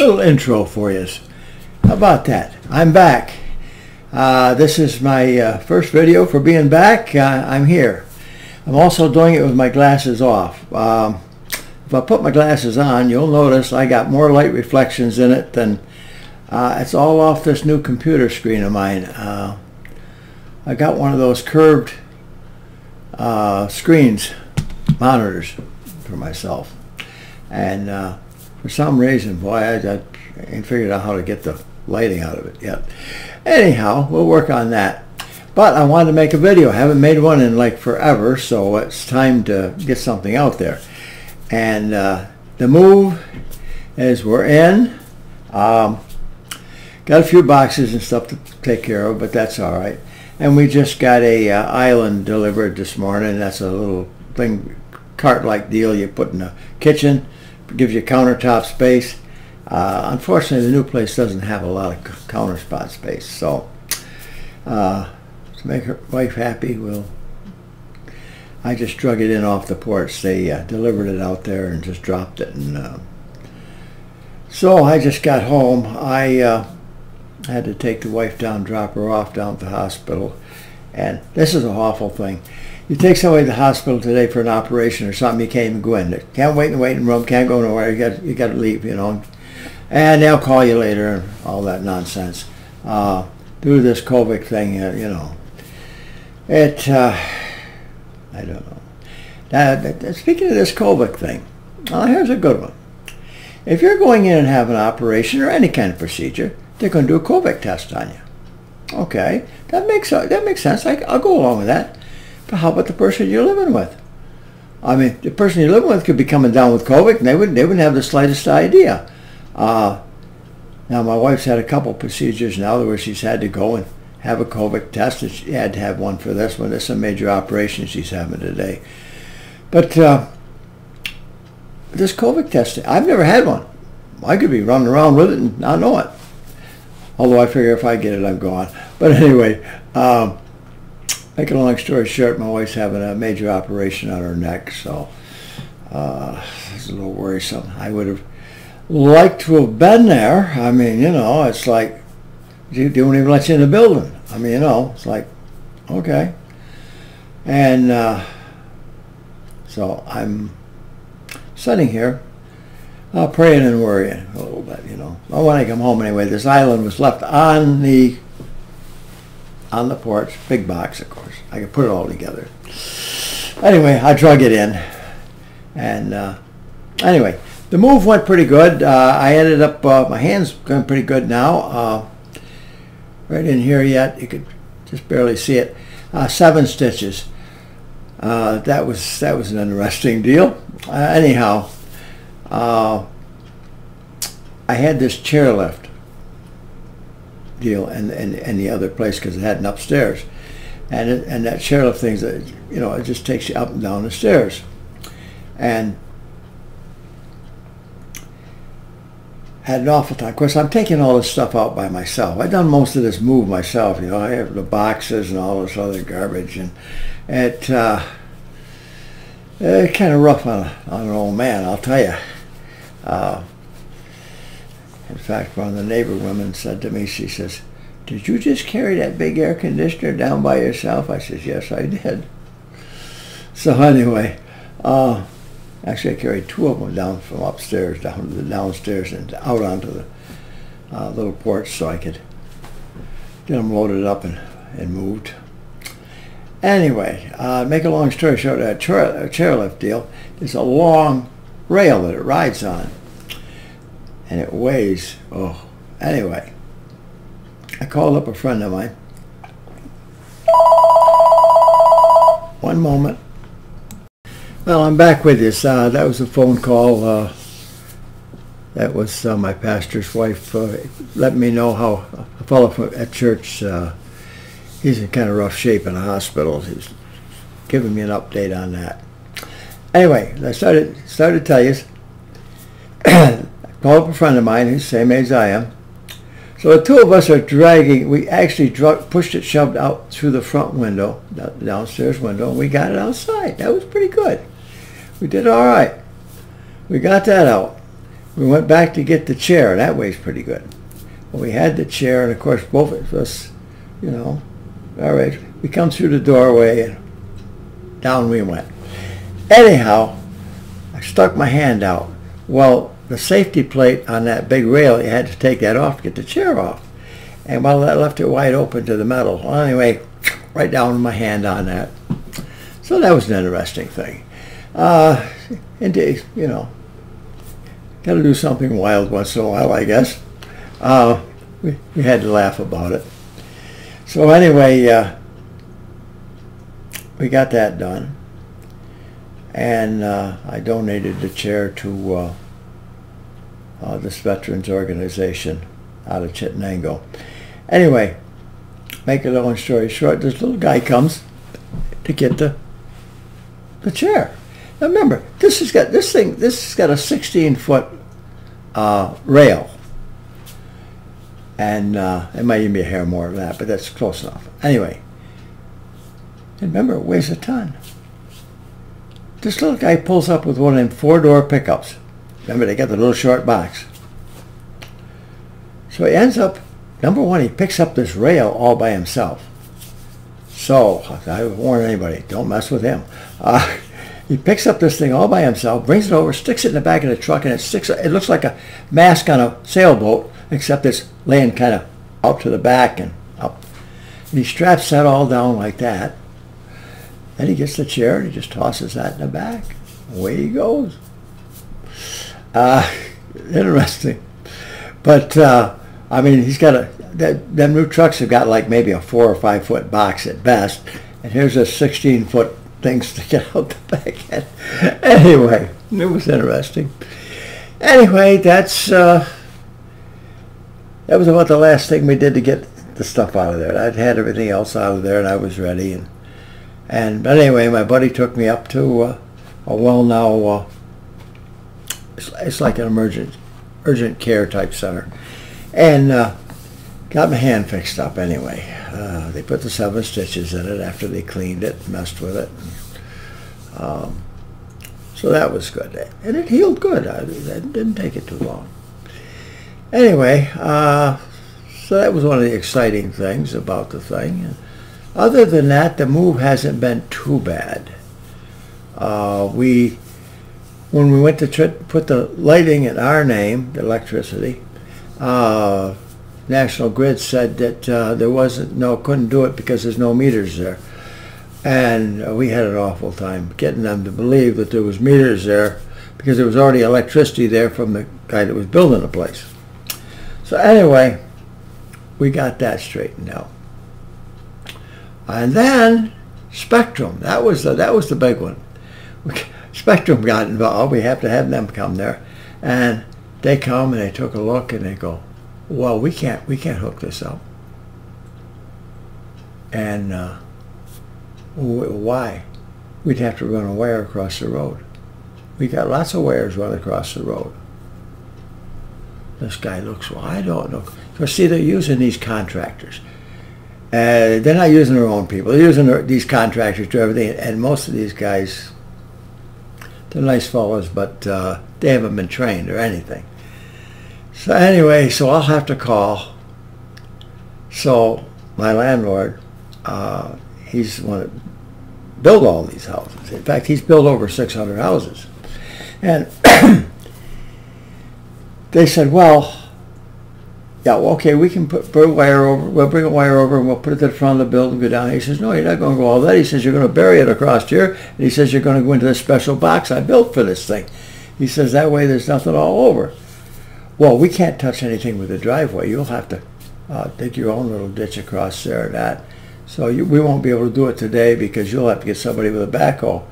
little intro for you. How about that? I'm back. This is my first video for being back. I'm here. I'm also doing it with my glasses off. If I put my glasses on, you'll notice I got more light reflections in it than it's all off this new computer screen of mine. I got one of those curved screens, monitors for myself, and for some reason, boy, I ain't figured out how to get the lighting out of it yet. Anyhow, we'll work on that. But I wanted to make a video. I haven't made one in like forever, so it's time to get something out there. And the move is we're in. Got a few boxes and stuff to take care of, but that's all right. And we just got a island delivered this morning. That's a little thing, cart-like deal you put in the kitchen. It gives you countertop space. Unfortunately, the new place doesn't have a lot of counter spot space. So to make her wife happy, I just drug it in off the porch. They delivered it out there and just dropped it. And so I just got home. I had to take the wife down, drop her off down at the hospital. And this is an awful thing. You take somebody to the hospital today for an operation or something, you can't even go in. Can't wait in the waiting room, can't go nowhere. You got to leave, you know. And they'll call you later and all that nonsense. Due to this COVID thing, you know, I don't know. Speaking of this COVID thing, here's a good one. If you're going in and have an operation or any kind of procedure, they're going to do a COVID test on you. Okay, that makes sense. I'll go along with that. But how about the person you're living with? I mean, the person you're living with could be coming down with COVID, and they wouldn't have the slightest idea. Now, my wife's had a couple procedures now where she's had to go and have a COVID test, and she had to have one for this one. This is a major operation she's having today. But this COVID test, I've never had one. I could be running around with it and not know it. Although I figure if I get it, I'm gone. But anyway, make a long story short, my wife's having a major operation on her neck, so it's a little worrisome. I would have liked to have been there. I mean, you know, it's like, they won't even let you in the building. I mean, you know, it's like, okay. And so I'm sitting here praying and worrying a little bit, you know. Well, when I come home anyway, this island was left on the porch, big box, of course. I could put it all together. Anyway, I drug it in. And anyway, the move went pretty good. I ended up, my hand's going pretty good now. Right in here yet, you could just barely see it. 7 stitches. That was an interesting deal. Anyhow, I had this chairlift deal and the other place because it had an upstairs, and that chairlift thing's, you know, it just takes you up and down the stairs, and had an awful time. Of course, I'm taking all this stuff out by myself. I've done most of this move myself. You know, I have the boxes and all this other garbage, and it's kind of rough on an old man, I'll tell you. In fact, one of the neighbor women said to me, she says, "Did you just carry that big air conditioner down by yourself?" I says, "Yes, I did." So anyway, actually I carried 2 of them down from upstairs, down to the downstairs and out onto the little porch so I could get them loaded up and moved. Anyway, make a long story short, that chairlift deal is a long rail that it rides on. And it weighs, oh, anyway. I called up a friend of mine. One moment. Well, I'm back with you. That was a phone call. That was my pastor's wife letting me know how a fellow at church, he's in kind of rough shape in the hospital. He's giving me an update on that. Anyway, I started to tell you. Called up a friend of mine who's the same age as I am. So the 2 of us are dragging. We actually pushed it, shoved out through the front window, the downstairs window, and we got it outside. That was pretty good. We did all right. We got that out. we went back to get the chair. That weighs pretty good. Well, we had the chair, and of course both of us, you know, all right, we come through the doorway and down we went. Anyhow, I stuck my hand out. Well, the safety plate on that big rail, you had to take that off to get the chair off. And well, that left it wide open to the metal. Well, anyway, right down with my hand on that. So that was an interesting thing. Indeed, you know, got to do something wild once in a while, I guess. We had to laugh about it. So anyway, we got that done. And I donated the chair to this veterans organization out of Chittenango. Anyway, make a long story short, this little guy comes to get the chair. Now remember, this has got a 16-foot rail, and it might even be a hair more than that, but that's close enough. Anyway, and remember, it weighs a ton. This little guy pulls up with one of them 4-door pickups. Remember, they got the little short box. So he ends up, number one, he picks up this rail all by himself. So I warn anybody, don't mess with him. He picks up this thing all by himself, brings it over, sticks it in the back of the truck, and it looks like a mast on a sailboat, except it's laying kind of out to the back and up. And he straps that all down like that. Then he gets the chair and he just tosses that in the back. Away he goes. Interesting. But, I mean, he's got them new trucks have got like maybe a 4 or 5 foot box at best. And here's a 16-foot thing sticking out the back end. Anyway, it was interesting. Anyway, that was about the last thing we did to get the stuff out of there. I'd had everything else out of there and I was ready. But anyway, my buddy took me up to a well now, it's like an urgent care type center, and got my hand fixed up anyway. They put the 7 stitches in it after they cleaned it, messed with it. So that was good. And it healed good. It didn't take it too long. Anyway, so that was one of the exciting things about the thing. And other than that, the move hasn't been too bad. When we went to put the lighting in our name, the electricity, National Grid said that couldn't do it because there's no meters there. And we had an awful time getting them to believe that there was meters there because there was already electricity there from the guy that was building the place. So anyway, we got that straightened out. And then Spectrum, that was the big one. Spectrum got involved. We have to have them come there, and they come and they took a look and they go, "Well, we can't hook this up." And why? We'd have to run a wire across the road. We got lots of wires running across the road. This guy looks, well, I don't know. Because see, they're using these contractors. They're not using their own people. They're using these contractors to everything. And most of these guys, they're nice fellows, but they haven't been trained or anything. So anyway, so I'll have to call. So my landlord, he's the one that built all these houses. In fact, he's built over 600 houses. And they said, well, yeah, well, okay, we can put a wire over. We'll bring a wire over and we'll put it to the front of the building and go down. He says, no, you're not going to go all that. He says, you're going to bury it across here. And he says, you're going to go into this special box I built for this thing. He says, that way there's nothing all over. Well, we can't touch anything with the driveway. You'll have to dig your own little ditch across there and that. So we won't be able to do it today because you'll have to get somebody with a backhoe.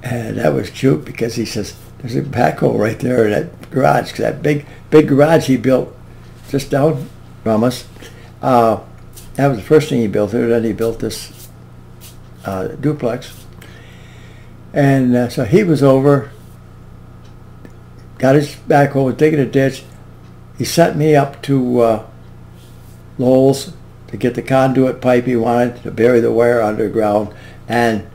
And that was cute because he says, there's a backhoe right there in that garage. That big garage he built just down from us. That was the first thing he built there. Then he built this duplex. And so he was over, got his backhoe, digging a ditch. He sent me up to Lowell's to get the conduit pipe he wanted to bury the wire underground. And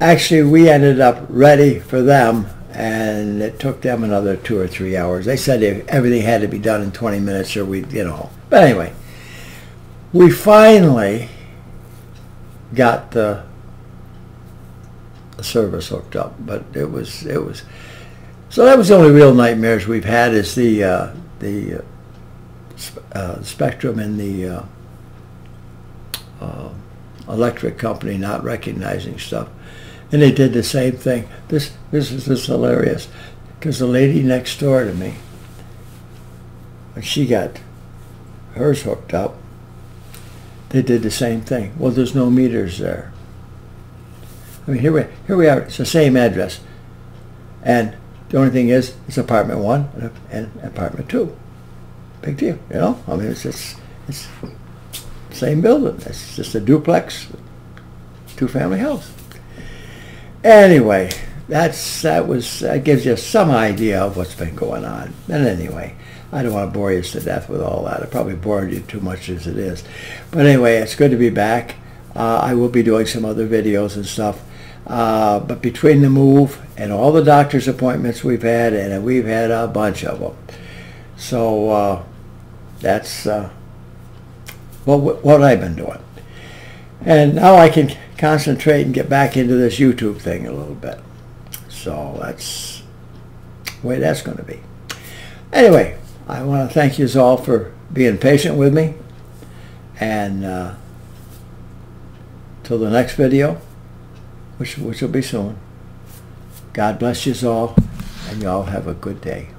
actually we ended up ready for them and it took them another 2 or 3 hours. They said everything had to be done in 20 minutes or But anyway, we finally got the service hooked up, but it was so that was the only real nightmares we've had, is the Spectrum and the electric company not recognizing stuff. And they did the same thing. This is hilarious, because the lady next door to me, when she got hers hooked up, they did the same thing. Well, there's no meters there. I mean, here we are. It's the same address, and the only thing is, it's apartment 1 and apartment 2. Big deal, you know. I mean, it's the same building. It's just a duplex, 2-family house. Anyway, that gives you some idea of what's been going on. And anyway, I don't want to bore you to death with all that. I probably bored you too much as it is. But anyway, it's good to be back. I will be doing some other videos and stuff. But between the move and all the doctor's appointments we've had, and we've had a bunch of them. So that's what I've been doing. And now I can concentrate and get back into this YouTube thing a little bit. So that's the way that's going to be. Anyway, I want to thank you all for being patient with me. And till the next video, which will be soon, God bless you all, and you all have a good day.